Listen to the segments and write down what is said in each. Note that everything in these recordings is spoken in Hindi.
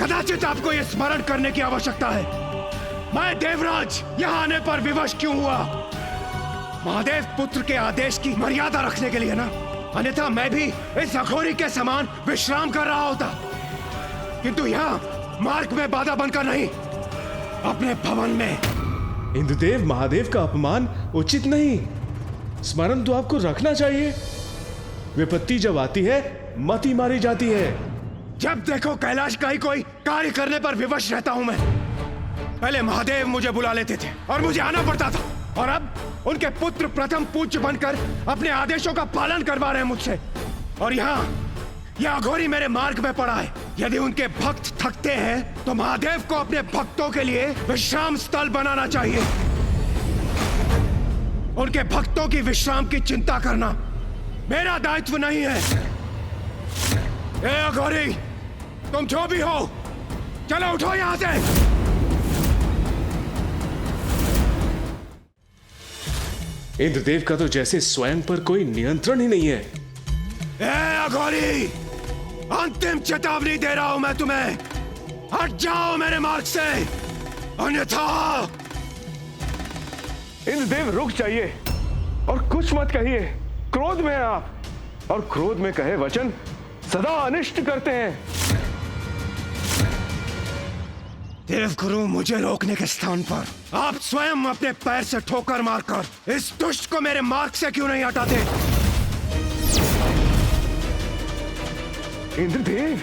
कदाचित आपको यह स्मरण करने की आवश्यकता है, मैं देवराज यहाँ आने पर विवश क्यों हुआ? महादेव पुत्र के आदेश की मर्यादा रखने के लिए ना, अन्यथा मैं भी इस अघोरी के समान विश्राम कर रहा होता, किंतु यहाँ मार्ग में बाधा बनकर नहीं, अपने भवन में। इंद्रदेव, महादेव का अपमान उचित नहीं। स्मरण तो आपको रखना चाहिए। विपत्ति जब आती है मती मारी जाती है। जब देखो कैलाश का ही कोई कार्य करने पर विवश रहता हूं मैं। पहले महादेव मुझे बुला लेते थे और मुझे आना पड़ता था, और अब उनके पुत्र प्रथम पूज्य बनकर अपने आदेशों का पालन करवा रहे हैं मुझसे, और यहाँ यह अघोरी मेरे मार्ग में पड़ा है। यदि उनके भक्त थकते हैं तो महादेव को अपने भक्तों के लिए विश्राम स्थल बनाना चाहिए। उनके भक्तों की विश्राम की चिंता करना मेरा दायित्व नहीं है। ए अघोरी, तुम जो भी हो, चलो उठो यहां से। इंद्रदेव का तो जैसे स्वयं पर कोई नियंत्रण ही नहीं है। ए अघोरी, अंतिम चेतावनी दे रहा हूं मैं तुम्हें, हट जाओ मेरे मार्ग से, अन्यथा। इंद्रदेव रुक जाइए और कुछ मत कहिए। क्रोध में हैं आप, और क्रोध में कहे वचन सदा अनिष्ट करते हैं। देवगुरु, मुझे रोकने के स्थान पर आप स्वयं अपने पैर से ठोकर मारकर इस दुष्ट को मेरे मार्ग से क्यों नहीं हटाते? इंद्रदेव,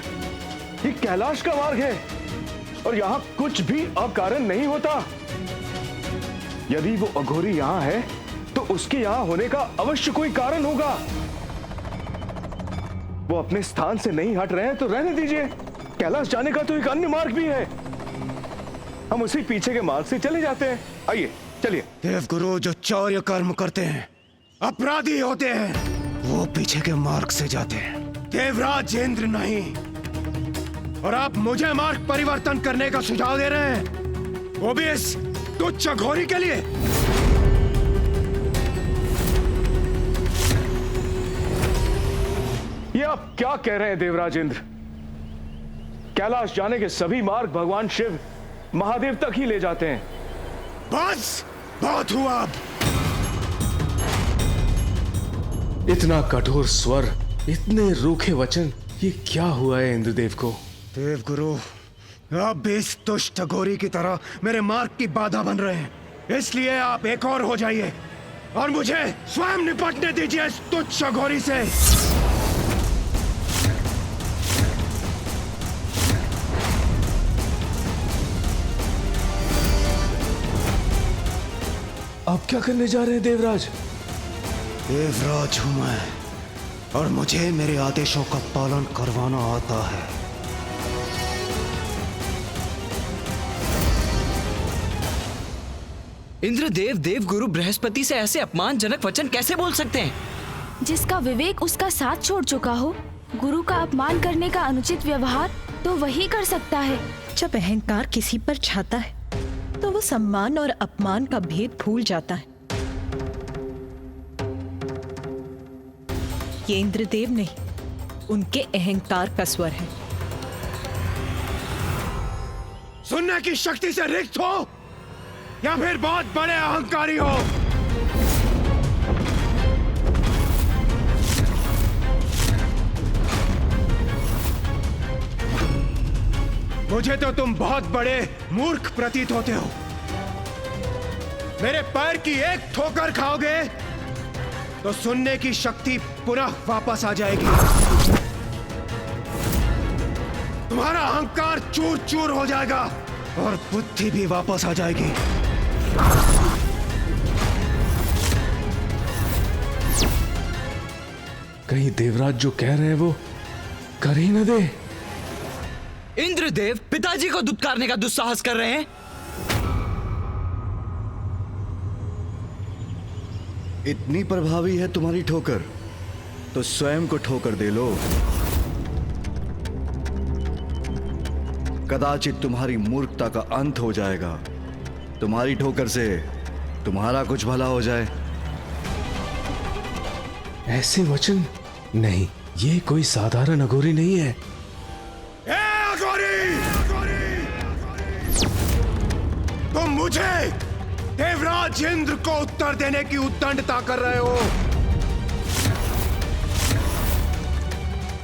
ये कैलाश का मार्ग है और यहाँ कुछ भी अकारण नहीं होता। यदि वो अघोरी यहाँ है तो उसके यहाँ होने का अवश्य कोई कारण होगा। वो अपने स्थान से नहीं हट रहे हैं तो रहने दीजिए। कैलाश जाने का तो एक अन्य मार्ग भी है, हम उसी पीछे के मार्ग से चले जाते हैं। आइए चलिए। देवगुरु, जो चौर्य कर्म करते हैं, अपराधी होते हैं, वो पीछे के मार्ग से जाते हैं, देवराज इंद्र नहीं। और आप मुझे मार्ग परिवर्तन करने का सुझाव दे रहे हैं, वो भी इस तुच्छ अघोरी के लिए। ये आप क्या कह रहे हैं देवराज इंद्र? कैलाश जाने के सभी मार्ग भगवान शिव महादेव तक ही ले जाते हैं। बस, बहुत हुआ अब। इतना कठोर स्वर, इतने रूखे वचन, ये क्या हुआ है इंद्रदेव को? देवगुरु, आप भी इस दुष्ट अघोरी की तरह मेरे मार्ग की बाधा बन रहे हैं, इसलिए आप एक और हो जाइए और मुझे स्वयं निपटने दीजिए इस तुच्छ अघोरी से। आप क्या करने जा रहे हैं देवराज? देवराज हूं मैं, और मुझे मेरे आदेशों का पालन करवाना आता है। इंद्रदेव देवगुरु बृहस्पति से ऐसे अपमानजनक वचन कैसे बोल सकते हैं? जिसका विवेक उसका साथ छोड़ चुका हो, गुरु का अपमान करने का अनुचित व्यवहार तो वही कर सकता है। जब अहंकार किसी पर छाता है तो वो सम्मान और अपमान का भेद भूल जाता है। ये इंद्रदेव नहीं, उनके अहंकार का स्वर है। सुनने की शक्ति से रिक्त हो या फिर बहुत बड़े अहंकारी हो। मुझे तो तुम बहुत बड़े मूर्ख प्रतीत होते हो। मेरे पैर की एक ठोकर खाओगे तो सुनने की शक्ति पुनः वापस आ जाएगी। तुम्हारा अहंकार चूर चूर हो जाएगा और बुद्धि भी वापस आ जाएगी। कहीं देवराज जो कह रहे हैं वो कर ही न दे। इंद्रदेव पिताजी को दुत्कारने का दुस्साहस कर रहे हैं। इतनी प्रभावी है तुम्हारी ठोकर तो स्वयं को ठोकर दे लो। कदाचित तुम्हारी मूर्खता का अंत हो जाएगा। तुम्हारी ठोकर से तुम्हारा कुछ भला हो जाए। ऐसे वचन नहीं, ये कोई साधारण अघोरी नहीं है। ए अघोरी! तुम मुझे देवराज इंद्र को उत्तर देने की उद्दंडता कर रहे हो।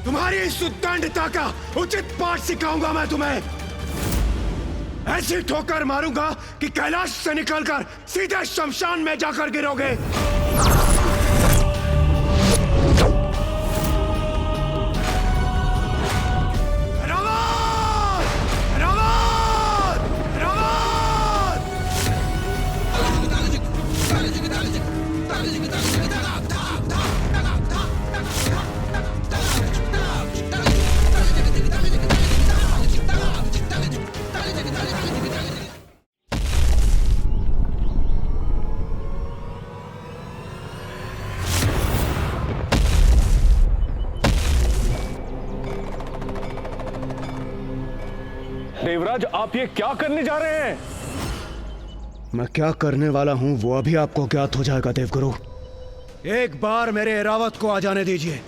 तुम्हारी इस उद्दंडता का उचित पाठ सिखाऊंगा मैं तुम्हें। ऐसी ठोकर मारूंगा कि कैलाश से निकलकर सीधे शमशान में जाकर गिरोगे। देवराज, आप ये क्या करने जा रहे हैं? मैं क्या करने वाला हूं वो अभी आपको ज्ञात हो जाएगा देवगुरु। एक बार मेरे एरावत को आ जाने दीजिए।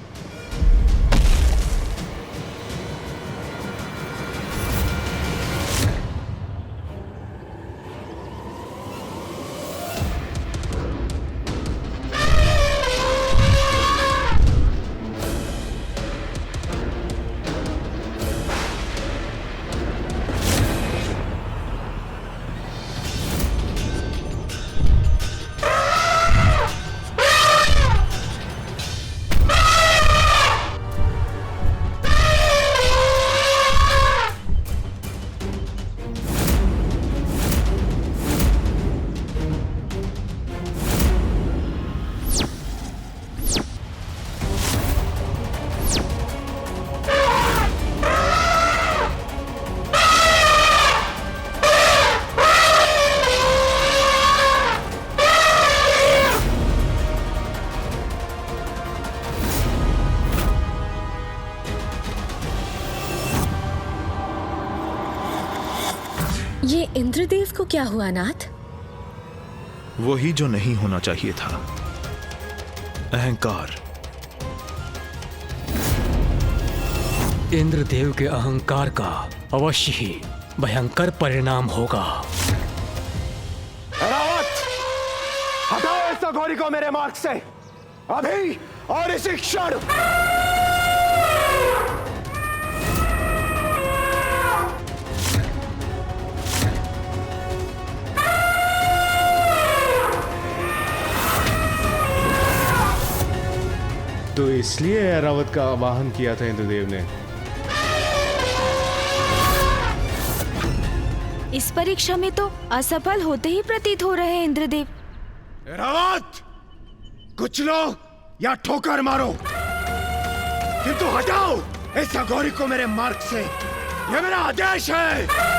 ये इंद्रदेव को क्या हुआ नाथ? वही जो नहीं होना चाहिए था, अहंकार। इंद्रदेव के अहंकार का अवश्य ही भयंकर परिणाम होगा। एरावत, हटाओ इस अघोरी को मेरे मार्ग से अभी और इसी क्षण। तो इसलिए ऐरावत का आवाहन किया था इंद्रदेव ने। इस परीक्षा में तो असफल होते ही प्रतीत हो रहे हैं इंद्रदेव। ऐरावत, कुचलो या ठोकर मारो, किंतु हटाओ इस अघोरी को मेरे मार्ग से। यह मेरा आदेश है।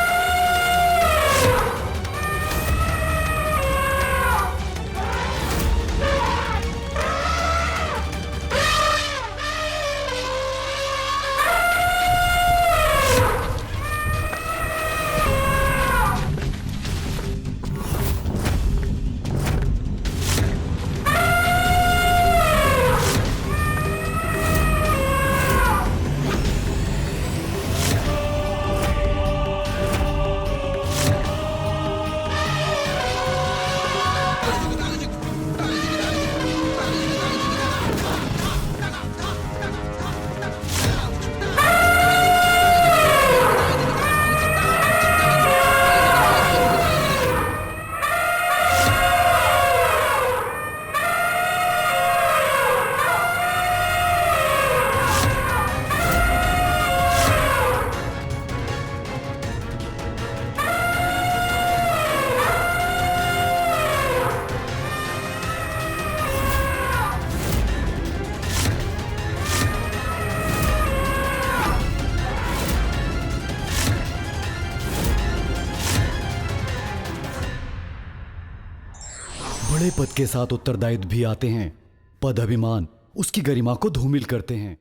बड़े पद के साथ उत्तरदायित्व भी आते हैं। पद अभिमान उसकी गरिमा को धूमिल करते हैं।